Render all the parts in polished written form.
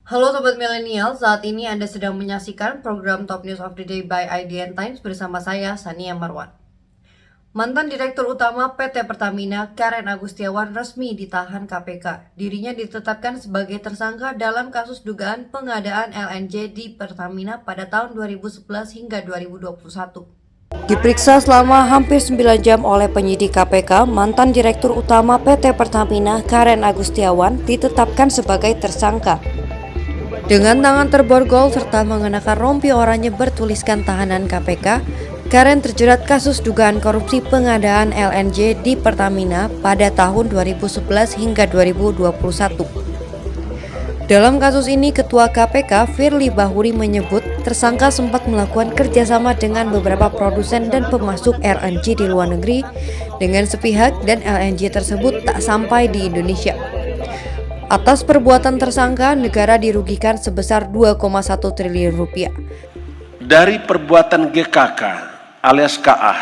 Halo Sobat Milenial, saat ini Anda sedang menyaksikan program Top News of the Day by IDN Times bersama saya, Sania Marwan. Mantan Direktur Utama PT Pertamina, Karen Agustiawan resmi ditahan KPK. Dirinya ditetapkan sebagai tersangka dalam kasus dugaan pengadaan LNG di Pertamina pada tahun 2011 hingga 2021. Diperiksa selama hampir 9 jam oleh penyidik KPK, mantan Direktur Utama PT Pertamina, Karen Agustiawan, ditetapkan sebagai tersangka. Dengan tangan terborgol serta mengenakan rompi oranye bertuliskan tahanan KPK, Karen terjerat kasus dugaan korupsi pengadaan LNG di Pertamina pada tahun 2011 hingga 2021. Dalam kasus ini, Ketua KPK Firly Bahuri menyebut tersangka sempat melakukan kerjasama dengan beberapa produsen dan pemasok LNG di luar negeri dengan sepihak dan LNG tersebut tak sampai di Indonesia. Atas perbuatan tersangka, negara dirugikan sebesar 2,1 triliun rupiah. Dari perbuatan GKK alias KA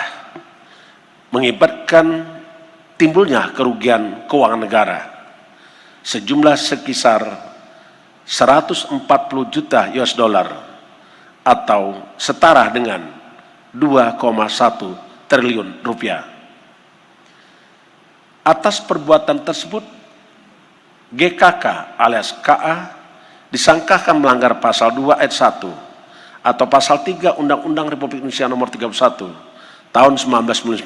mengakibatkan timbulnya kerugian keuangan negara sejumlah sekisar 140 juta US dollar atau setara dengan 2,1 triliun rupiah. Atas perbuatan tersebut, GKK alias KA disangkakan melanggar pasal 2 ayat 1 atau pasal 3 Undang-Undang Republik Indonesia nomor 31 tahun 1999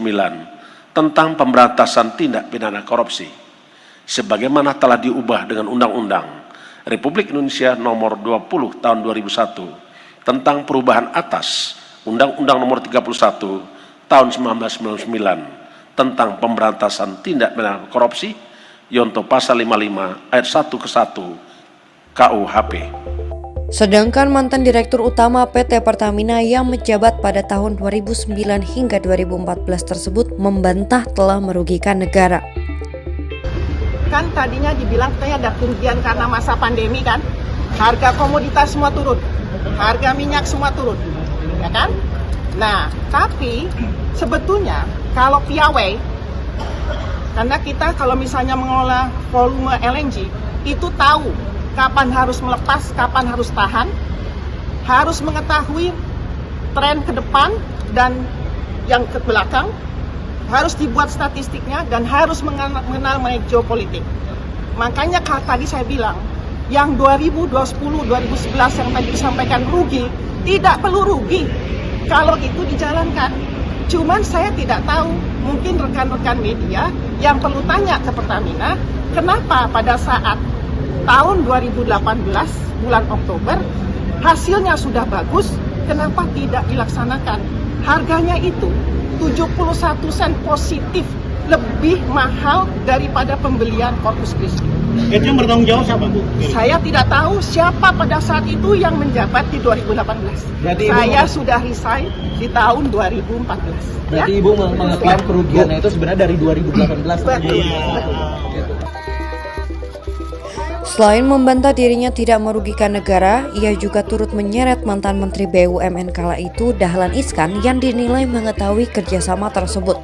tentang pemberantasan tindak pidana korupsi sebagaimana telah diubah dengan Undang-Undang Republik Indonesia nomor 20 tahun 2001 tentang perubahan atas Undang-Undang nomor 31 tahun 1999 tentang pemberantasan tindak pidana korupsi Yonto pasal 55 ayat 1 ke 1 KUHP. Sedangkan mantan Direktur Utama PT Pertamina yang menjabat pada tahun 2009 hingga 2014 tersebut membantah telah merugikan negara. Kan tadinya dibilang katanya ada kerugian karena masa pandemi kan, harga komoditas semua turun, harga minyak semua turun, ya kan? Nah, tapi sebetulnya kalau piawai, karena kita kalau misalnya mengelola volume LNG, itu tahu kapan harus melepas, kapan harus tahan, harus mengetahui tren ke depan dan yang ke belakang, harus dibuat statistiknya dan harus mengenal mengenai geopolitik. Makanya tadi saya bilang, yang 2010, 2011 yang tadi disampaikan rugi, tidak perlu rugi kalau itu dijalankan. Cuman saya tidak tahu, mungkin rekan-rekan media yang perlu tanya ke Pertamina, kenapa pada saat tahun 2018 bulan Oktober hasilnya sudah bagus, kenapa tidak dilaksanakan? Harganya itu 71 sen positif, lebih mahal daripada pembelian Corpus Christi. Itu yang bertanggung jawab siapa, Bu? Saya tidak tahu siapa pada saat itu yang menjabat di 2018. Berarti saya sudah resign di tahun 2014. Berarti ya? Ibu mengeklaim kerugiannya itu sebenarnya dari 2018. Betul. Selain membantah dirinya tidak merugikan negara, ia juga turut menyeret mantan Menteri BUMN kala itu Dahlan Iskan yang dinilai mengetahui kerjasama tersebut.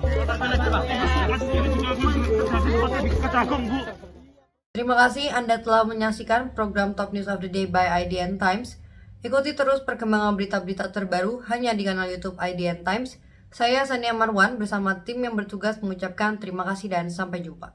Terima kasih Anda telah menyaksikan program Top News of the Day by IDN Times. Ikuti terus perkembangan berita-berita terbaru hanya di kanal YouTube IDN Times. Saya Sania Marwan bersama tim yang bertugas mengucapkan terima kasih dan sampai jumpa.